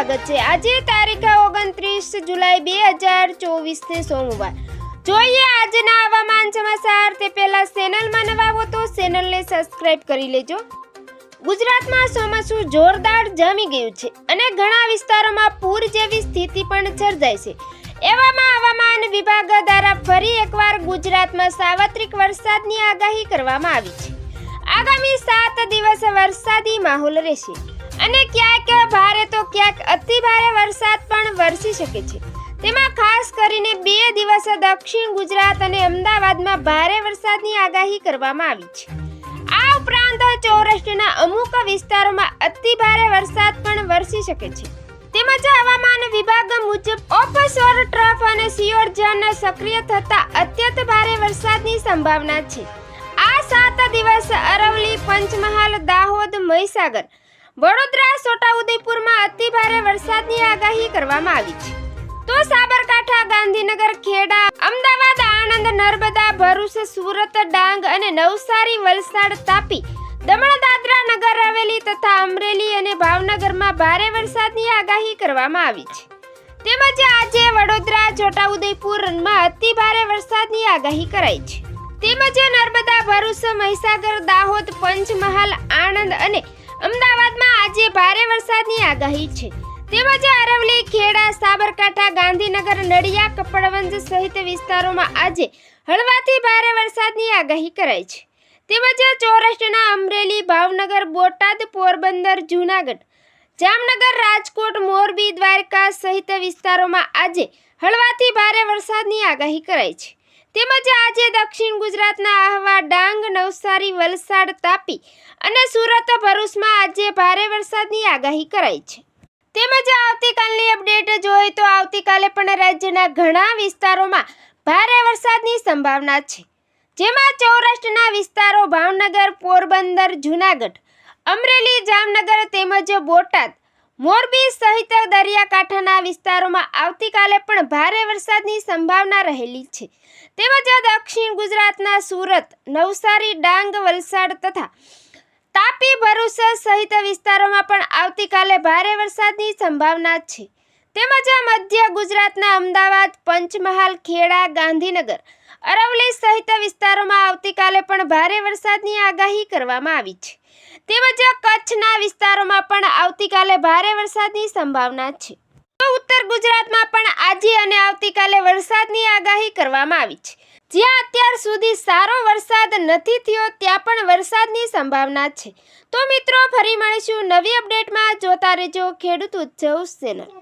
સ્વાગત છે। આજે તારીખ 29 જુલાઈ 2024 સોમવાર। જોઈએ આજના હવામાન સમાચાર। તે પહેલા ચેનલમાં નવા હો તો ચેનલને સબસ્ક્રાઇબ કરી લેજો। ગુજરાતમાં ચોમાસું જોરદાર જામી ગયું છે અને ઘણા વિસ્તારોમાં પૂર જેવી સ્થિતિ પણ સર્જાઈ છે। એવામાં હવામાન વિભાગ દ્વારા ફરી એકવાર ગુજરાતમાં સાર્વત્રિક વરસાદની આગાહી કરવામાં આવી છે। આગામી 7 દિવસ વરસાદી માહોલ રહેશે અને ક્યાંક ભારે તો ક્યાંક અતિ ભારે વરસાદ પણ વરસી શકે છે। તેમાં ખાસ કરીને 2 દિવસ દક્ષિણ ગુજરાત અને અમદાવાદમાં ભારે વરસાદની આગાહી કરવામાં આવી છે। આ ઉપરાંત સૌરાષ્ટ્રના અમુક વિસ્તારોમાં અતિ ભારે વરસાદ પણ વરસી શકે છે। તેમજ હવામાન વિભાગ મુજબ ઓફશોર ટ્રફ અને સિયોર્જન સક્રિય થતા અત્યંત ભારે વરસાદની સંભાવના છે। આ 7 દિવસ અરવલ્લી, પંચમહાલ, દાહોદ, મહીસાગર, વડોદરા, છોટાઉદેપુરમાં અતિ ભારે વરસાદની આગાહી કરવામાં આવી છે। તો સાબરકાંઠા, ગાંધીનગર, ખેડા, અમદાવાદ, આણંદ, નર્મદા, ભરૂચ, સુરત, ડાંગ અને નવસારી, વલસાડ, તાપી, દમણ, દાદરા, નગર હવેલી તથા અમરેલી અને ભાવનગરમાં ભારે વરસાદની આગાહી કરવામાં આવી છે। તેમજ આજે વડોદરા, છોટાઉદેપુરમાં અતિ ભારે વરસાદની આગાહી કરાઈ છે। તેમજ નર્મદા, ભરૂચ, મહીસાગર, દાહોદ, પંચમહાલ, આણંદ અને અમદાવાદમાં આજે ભારે વરસાદની આગાહી છે। તેમજ અરવલ્લી, ખેડા, સાબરકાંઠા, ગાંધીનગર, નડિયા, કપડવંજ સહિત વિસ્તારોમાં આજે હળવાથી ભારે વરસાદની આગાહી કરાઈ છે। તેમજ સૌરાષ્ટ્રના અમરેલી, ભાવનગર, બોટાદ, પોરબંદર, જૂનાગઢ, જામનગર, રાજકોટ, મોરબી, દ્વારકા સહિત વિસ્તારોમાં આજે હળવાથી ભારે વરસાદની આગાહી કરાઈ છે। તેમજ આજે દક્ષિણ ગુજરાતના આહવા, ડાંગ, નવસારી, વલસાડ, તાપી અને સુરત, ભરૂચમાં આજે ભારે વરસાદની આગાહી કરાઈ છે। તેમજ આવતીકાલની અપડેટ જોઈએ તો આવતીકાલે પણ રાજ્યના ઘણા વિસ્તારોમાં ભારે વરસાદની સંભાવના છે, જેમાં સૌરાષ્ટ્રના વિસ્તારો ભાવનગર, પોરબંદર, જૂનાગઢ, અમરેલી, જામનગર તેમજ બોટાદ, મોરબી સહિત દરિયાકાંઠાના વિસ્તારોમાં આવતીકાલે પણ ભારે વરસાદની સંભાવના રહેલી છે। તેમજ દક્ષિણ ગુજરાતના સુરત, નવસારી, ડાંગ, વલસાડ તથા તાપી, ભરૂચ સહિત વિસ્તારોમાં પણ આવતીકાલે ભારે વરસાદની સંભાવના છે। તેમજ મધ્ય ગુજરાતના અમદાવાદ, પંચમહાલ, ખેડા, ગાંધીનગર, અરવલ્લી સહિત વિસ્તારોમાં આવતીકાલે પણ ભારે વરસાદની આગાહી કરવામાં આવી છે। તેમજ કચ્છના વિસ્તારોમાં પણ આવતીકાલે ભારે વરસાદની સંભાવના છે। તો ઉત્તર ગુજરાતમાં પણ આજે અને આવતીકાલે વરસાદની આગાહી કરવામાં આવી છે। જ્યાં અત્યાર સુધી સારો વરસાદ નથી થયો ત્યાં પણ વરસાદની સંભાવના છે। તો મિત્રો, ફરી મળીશું નવી અપડેટમાં। જોતા રહેજો ખેડૂત ઉત્સવ ચેનલ।